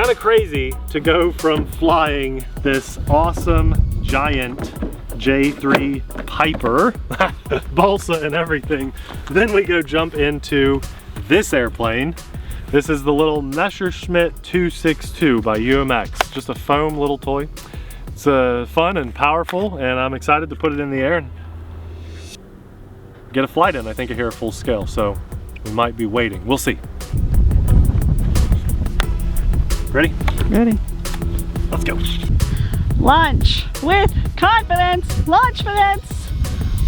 kind of crazy to go from flying this awesome giant J3 Piper, balsa and everything, then we go jump into this airplane. This is the little Messerschmitt 262 by UMX, just a foam little toy. It's fun and powerful, and I'm excited to put it in the air and get a flight in. I think I hear a full scale, so we might be waiting. We'll see. Ready? Ready. Let's go. Launch with confidence. Launchfidence.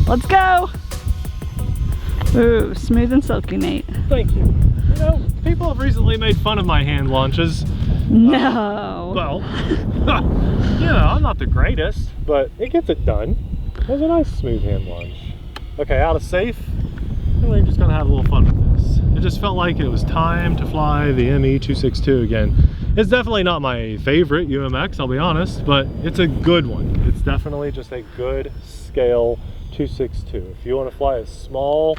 Let's go. Ooh, smooth and silky, Nate. Thank you. You know, people have recently made fun of my hand launches. No. Well, you know, I'm not the greatest, but it gets it done. That was a nice smooth hand launch. Okay, out of safe, and we're just gonna have a little fun with this. It just felt like it was time to fly the ME-262 again. It's definitely not my favorite UMX, I'll be honest, but it's a good one. It's definitely just a good scale 262. If you want to fly a small,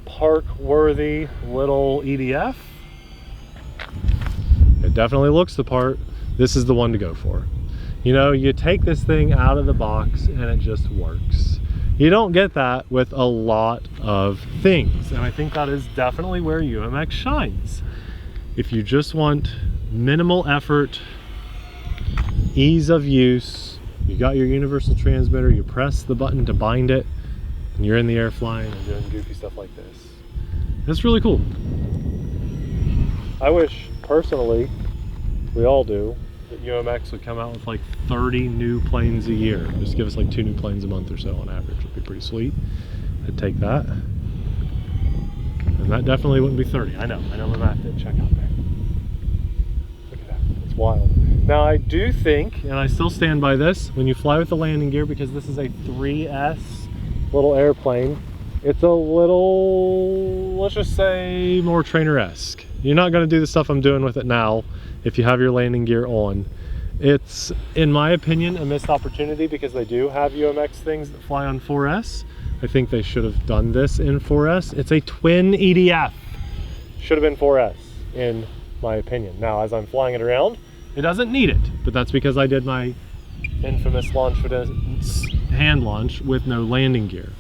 park-worthy little EDF, it definitely looks the part. This is the one to go for. You know, you take this thing out of the box and it just works. You don't get that with a lot of things, and I think that is definitely where UMX shines. If you just want minimal effort, ease of use, you got your universal transmitter, you press the button to bind it, and you're in the air flying and doing goofy stuff like this. It's really cool. I wish, personally, we all do, that UMX would come out with like 30 new planes a year. Just give us like 2 new planes a month or so on average. Would be pretty sweet. I'd take that. And that definitely wouldn't be 30. I know my math didn't check out there. Look at that, it's wild. Now I do think, and I still stand by this, when you fly with the landing gear, because this is a 3S little airplane, it's a little, let's just say, more trainer-esque. You're not gonna do the stuff I'm doing with it now if you have your landing gear on. It's, in my opinion, a missed opportunity because they do have UMX things that fly on 4S. I think they should have done this in 4S. It's a twin EDF. Should have been 4S, in my opinion. Now, as I'm flying it around, it doesn't need it, but that's because I did my infamous launch hand launch with no landing gear.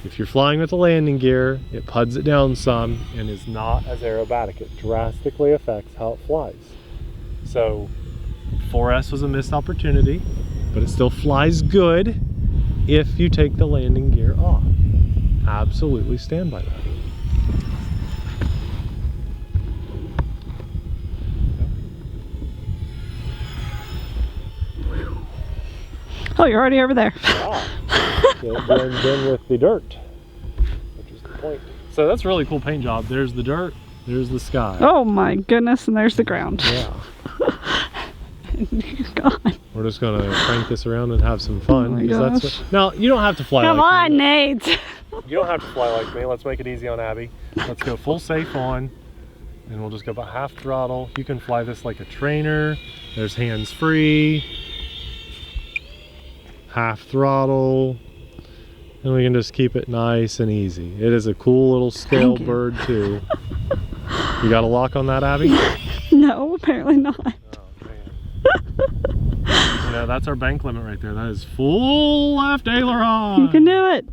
If you're flying with a landing gear, it puds it down some and is not as aerobatic. It drastically affects how it flies. So 4S was a missed opportunity, but it still flies good if you take the landing gear off. Absolutely stand by that. Oh, you're already over there. Wow. It blends in with the dirt, which is the point. So that's a really cool paint job. There's the dirt, there's the sky. Oh my goodness, and there's the ground. Yeah. You're gone. We're just gonna crank this around and have some fun. Oh my Because gosh. Now, you don't have to fly Come like on, me. Nate. You don't have to fly like me. Let's make it easy on Abby. Let's go full safe on, and we'll just go about half throttle. You can fly this like a trainer. There's hands free. Half throttle. And we can just keep it nice and easy. It is a cool little scale bird too. You got a lock on that, Abby? No, apparently not. Oh, man. Yeah, that's our bank limit right there. That is full left aileron. You can do it.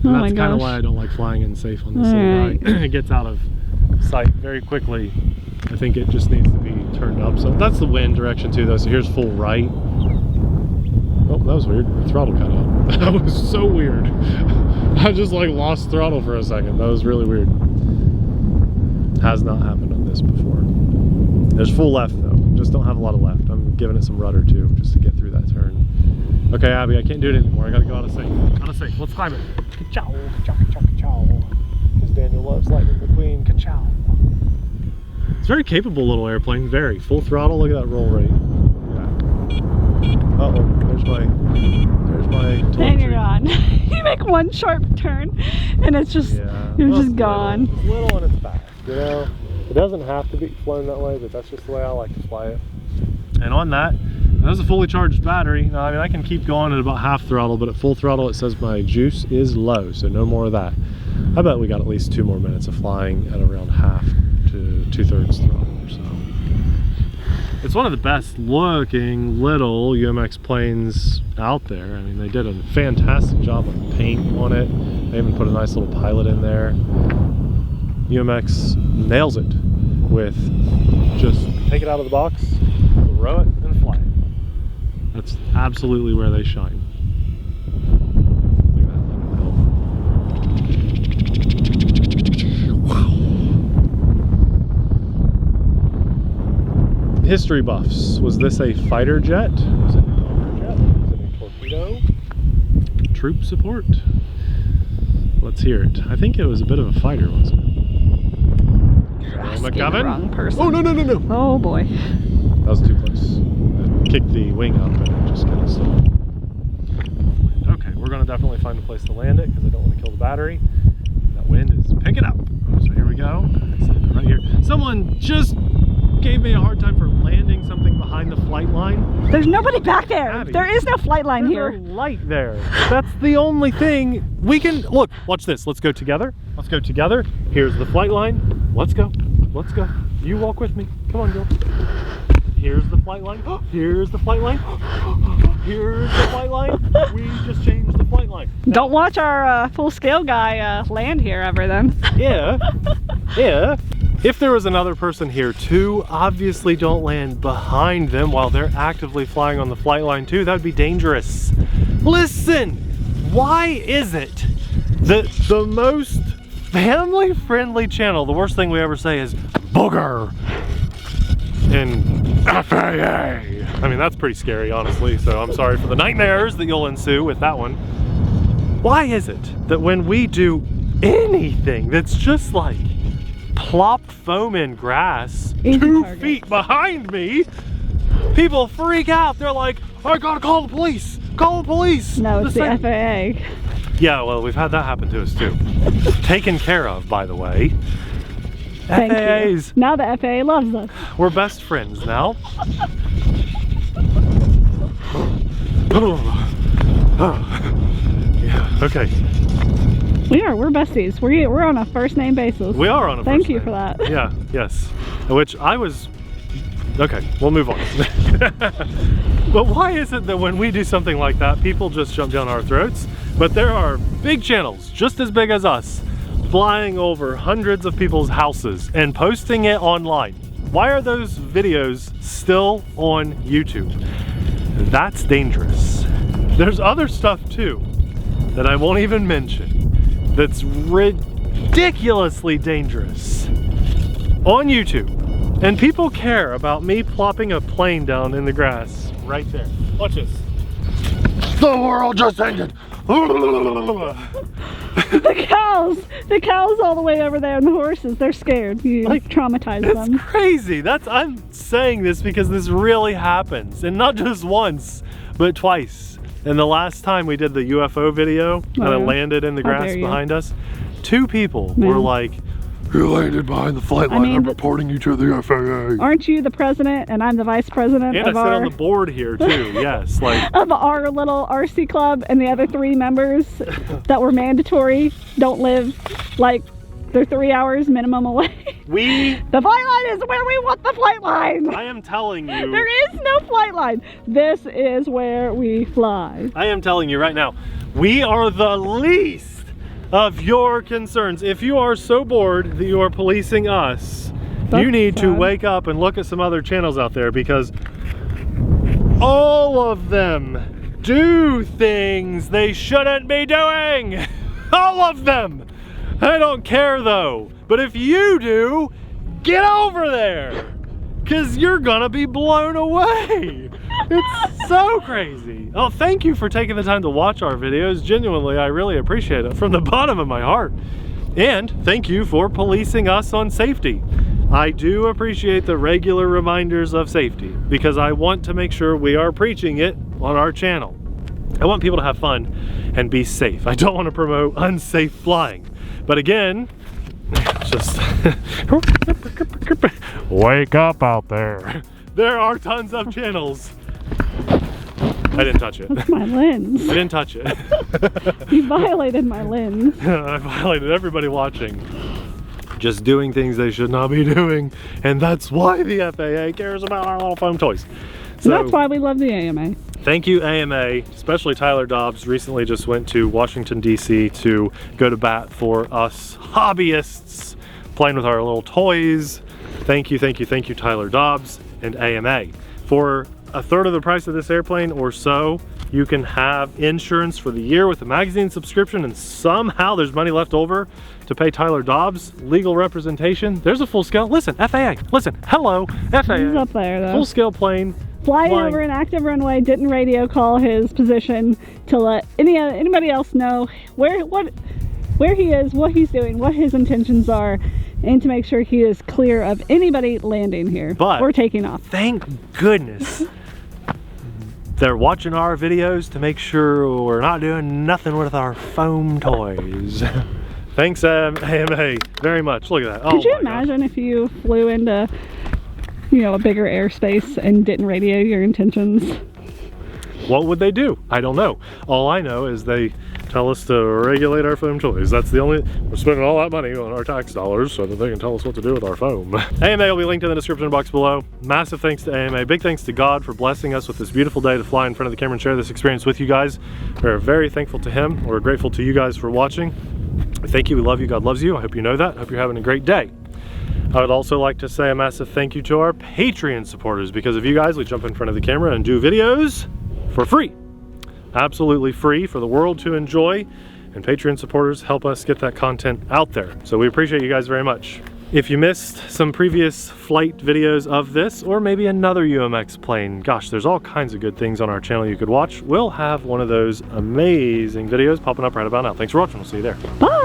And Oh my that's kind of gosh. why I don't like flying in safe on this All little right. guy. It gets out of sight very quickly. I think it just needs to be turned up. So that's the wind direction too though. So here's full right. Oh, that was weird. The throttle cut out. That was so weird. I just like lost throttle for a second. That was really weird. Has not happened on this before. There's full left though. Just don't have a lot of left. I'm giving it some rudder too, just to get through that turn. Okay, Abby, I can't do it anymore. I gotta go out of safe. Out of safe. Let's climb it. Ka-chow, ka-chow, ka-chow, ka-chow. Because Daniel loves Lightning McQueen. Ka-chow. It's a very capable little airplane. Very. Full throttle. Look at that roll rate. Uh oh, there's my And you're gone. You make one sharp turn and it's just, you're just gone. It's little and it's fast, you know? It doesn't have to be flown that way, but that's just the way I like to fly it. And on that, that's a fully charged battery. Now, I mean, I can keep going at about half throttle, but at full throttle, it says my juice is low, so no more of that. I bet we got at least 2 more minutes of flying at around half to 2/3 throttle or so. It's one of the best looking little UMX planes out there. I mean, they did a fantastic job on the paint on it. They even put a nice little pilot in there. UMX nails it with just take it out of the box, throw it, and fly it. That's absolutely where they shine. Look at that. History buffs. Was this a fighter jet? Was it a bomber jet? Was it a torpedo? Troop support? Let's hear it. I think it was a bit of a fighter, wasn't it? McGovern? Wrong person. Oh, no, no, no, no. Oh, boy. That was too close. I kicked the wing up and it just kind of stopped. Okay, we're going to definitely find a place to land it because I don't want to kill the battery. That wind is picking up. So here we go. Right here. Someone just gave me a hard time for landing something behind the flight line. There's nobody back there. Abby, There is no flight line here. There's no light there. That's the only thing we can... Look, watch this. Let's go together. Let's go together. Here's the flight line. Let's go. Let's go. You walk with me. Come on, girl. Here's the flight line. Here's the flight line. Here's the flight line. We just changed the flight line. Now, don't watch our full-scale guy land here ever then. Yeah. Yeah. If there was another person here too, obviously don't land behind them while they're actively flying on the flight line too. That would be dangerous. Listen, why is it that the most family-friendly channel, the worst thing we ever say is booger in FAA? I mean, that's pretty scary, honestly, so I'm sorry for the nightmares that you'll ensue with that one. Why is it that when we do anything that's just like plopped foam in grass 2 feet behind me, people freak out? They're like, I gotta call the police, call the police. No, it's the FAA. Yeah, well, we've had that happen to us too. Taken care of, by the way. Thank FAAs. you. Now the FAA loves us. We're best friends now. Yeah, okay. We're besties. We're on a first name basis. We are on a first Thank you name. for that. Yeah, yes. Which I was... Okay, we'll move on. But why is it that when we do something like that, people just jump down our throats? But there are big channels, just as big as us, flying over hundreds of people's houses and posting it online. Why are those videos still on YouTube? That's dangerous. There's other stuff too that I won't even mention that's ridiculously dangerous on YouTube. And people care about me plopping a plane down in the grass right there. Watch this. The world just ended. The cows all the way over there and the horses, they're scared. You like traumatize them. It's crazy. I'm saying this because this really happens, and not just once, but twice. And the last time we did the UFO video and it landed in the grass behind us, 2 people were like, you landed behind the flight line. I'm reporting you to the FAA. Aren't you the president and I'm the vice president and of I sit on the board here too, yes. Like of our little RC club, and the other 3 members that were mandatory don't live, like, they're 3 hours minimum away. The flight line is where we want the flight line. I am telling you. There is no flight line. This is where we fly. I am telling you right now, we are the least of your concerns. If you are so bored that you are policing us, you need to wake up and look at some other channels out there, because all of them do things they shouldn't be doing. All of them. I don't care though, but if you do, get over there, because you're gonna be blown away. It's so crazy. Oh, thank you for taking the time to watch our videos. Genuinely, I really appreciate it from the bottom of my heart. And thank you for policing us on safety. I do appreciate the regular reminders of safety, because I want to make sure we are preaching it on our channel. I want people to have fun and be safe. I don't want to promote unsafe flying. But again, just wake up out there. There are tons of channels. I didn't touch it. That's my lens. I didn't touch it. You violated my lens. I violated everybody watching. just doing things they should not be doing, and that's why the FAA cares about our little foam toys. So that's why we love the AMA. Thank you, AMA, especially Tyler Dobbs. Recently just went to Washington, D.C. to go to bat for us hobbyists playing with our little toys. Thank you, Tyler Dobbs and AMA. For a third of the price of this airplane or so, you can have insurance for the year with a magazine subscription, and somehow there's money left over to pay Tyler Dobbs legal representation. There's a full scale, listen, FAA, listen, hello, FAA. He's up there though. Full scale plane. Flying over an active runway, didn't radio call his position to let anybody else know where he is, what he's doing, what his intentions are, and to make sure he is clear of anybody landing here or taking off. Thank goodness they're watching our videos to make sure we're not doing nothing with our foam toys. Thanks, AMA, very much. Look at that. Could you imagine if you flew into, you know, a bigger airspace and didn't radio your intentions? What would they do? I don't know. All I know is they tell us to regulate our foam toys. That's the only, we're spending all that money on our tax dollars so that they can tell us what to do with our foam. AMA will be linked in the description box below. Massive thanks to AMA. Big thanks to God for blessing us with this beautiful day to fly in front of the camera and share this experience with you guys. We're very thankful to him. We're grateful to you guys for watching. Thank you, we love you, God loves you. I hope you know that. I hope you're having a great day. I would also like to say a massive thank you to our Patreon supporters. Because of you guys, we jump in front of the camera and do videos for free. Absolutely free for the world to enjoy, and Patreon supporters help us get that content out there. So we appreciate you guys very much. If you missed some previous flight videos of this, or maybe another UMX plane, gosh, there's all kinds of good things on our channel you could watch. We'll have one of those amazing videos popping up right about now. Thanks for watching, we'll see you there. Bye!